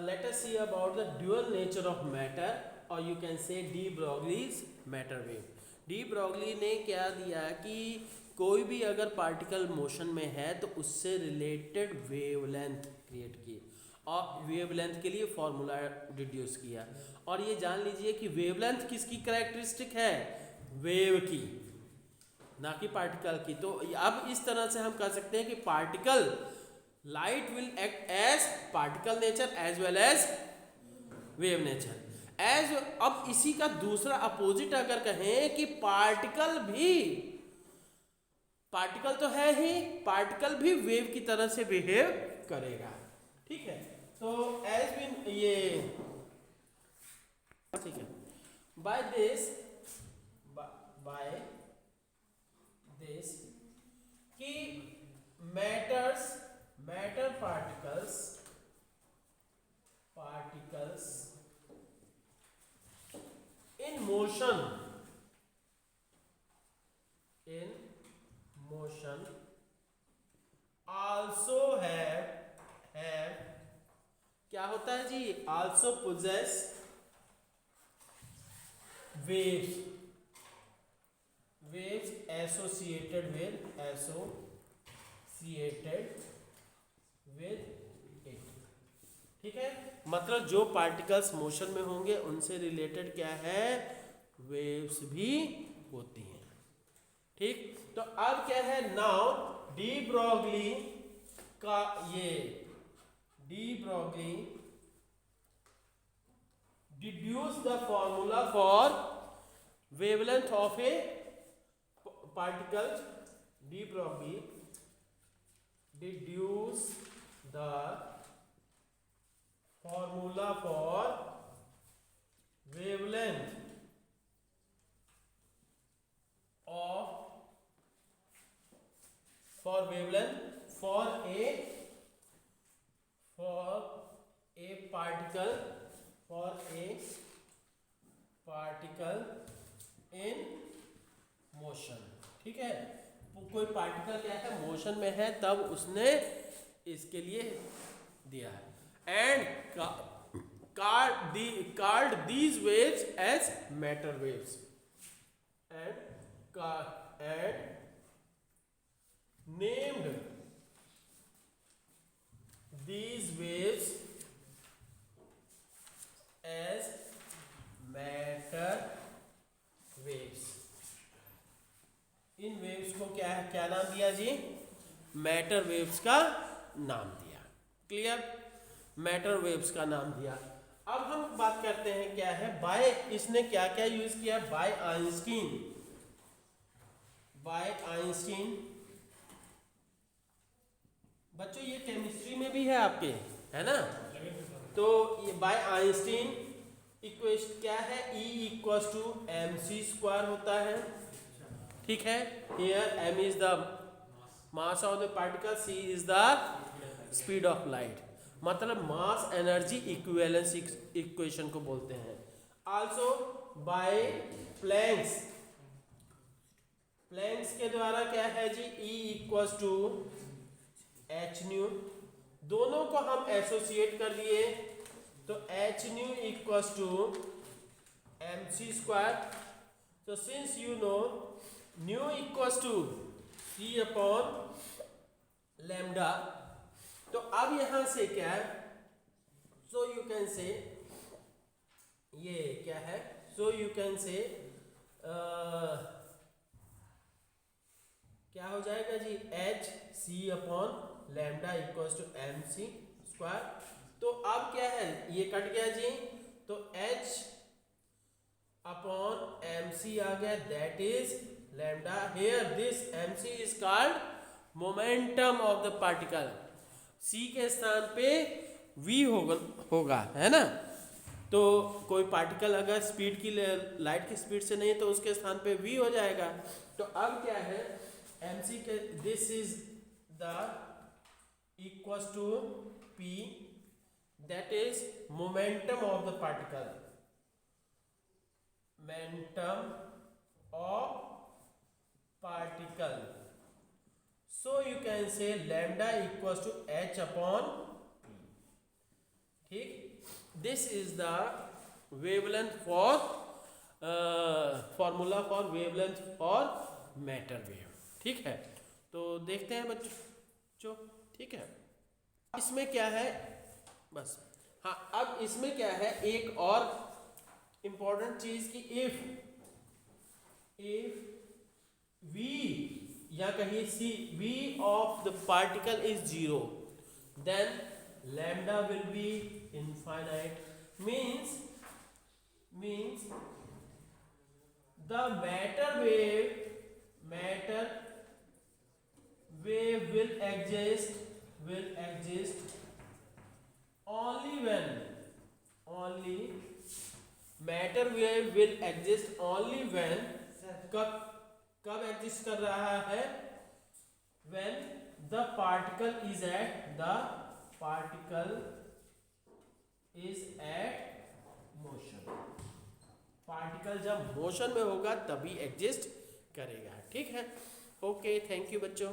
let us see about the dual nature of matter, or you can say de Broglie's matter wave. De Broglie ने क्या दिया कि कोई भी अगर पार्टिकल मोशन में है तो उससे रिलेटेड वेवलेंथ क्रिएट की और वेवलेंथ के लिए फॉर्मूला डिड्यूस किया। और ये जान लीजिए कि वेवलेंथ किसकी कैरेक्टरिस्टिक है, वेव की, ना कि पार्टिकल की। तो अब इस तरह से हम कह सकते हैं कि particle light will act as particle nature as well as wave nature as. अब इसी का दूसरा अपोजिट अगर कहें कि पार्टिकल तो है ही, पार्टिकल भी वेव की तरह से बिहेव करेगा। ठीक है, तो एज बिन ये ठीक है, बाय दिस कि matter particles in motion also have क्या होता है जी, also possess waves associated with it। ठीक है, मतलब जो पार्टिकल्स मोशन में होंगे उनसे रिलेटेड क्या है, वेव्स भी होती हैं। ठीक, तो अब क्या है, नाउ डी ब्रॉगली का ये deduce the formula for wavelength of A particle. De Broglie deduce the formula for wavelength for a particle in motion। ठीक है, कोई पार्टिकल क्या है, मोशन में है, तब उसने इसके लिए दिया है। And called these waves as matter waves, and named these waves as matter waves। In waves को क्या नाम दिया जी, मैटर वेव्स का नाम दिया। क्लियर, मैटर वेव्स का नाम दिया। अब हम बात करते हैं क्या है, बाय इसने क्या क्या यूज किया, बाय आइंस्टीन बच्चों ये केमिस्ट्री में भी है आपके, है ना। तो ये बाय आइंस्टीन इक्वेशन क्या है, E इक्वल्स टू mc² होता है। ठीक है, here m is the mass of the particle, c is the speed of light, मतलब मास एनर्जी इक्विवेलेंस इक्वेशन को बोलते हैं। आल्सो बाय प्लैंक्स के द्वारा क्या है जी, E equals to h nu, दोनों को हम एसोसिएट कर लिए तो h new equals to mc²। तो since you know nu equals to c upon lambda, तो अब यहां से क्या है, सो यू कैन से ये क्या है, सो यू कैन से क्या हो जाएगा जी, h c upon lambda equals to mc²। तो अब क्या है, ये कट गया जी, तो h अपॉन mc आ गया, that is lambda. Here this mc is called momentum of the particle, c के स्थान पे v होगा, है ना। तो कोई पार्टिकल अगर स्पीड की लाइट की स्पीड से नहीं तो उसके स्थान पे v हो जाएगा। तो अब क्या है, mc के this is the equals to p, that is momentum of the particle, momentum of particle. So you can say lambda equals to h upon p। ठीक, this is the wavelength for formula for wavelength for matter wave. ठीक है, तो देखते हैं बच्चों। ठीक है, इसमें क्या है, बस हाँ, अब इसमें क्या है, एक और इंपॉर्टेंट चीज की इफ v या कहिए सी v of the particle is 0 then lambda will be infinite, means the matter wave will exist only when matter wave will exist only when कब एग्जिस्ट कर रहा है, when the particle is at motion, particle जब motion में होगा तभी exist करेगा। ठीक है, ओके, थैंक यू बच्चों।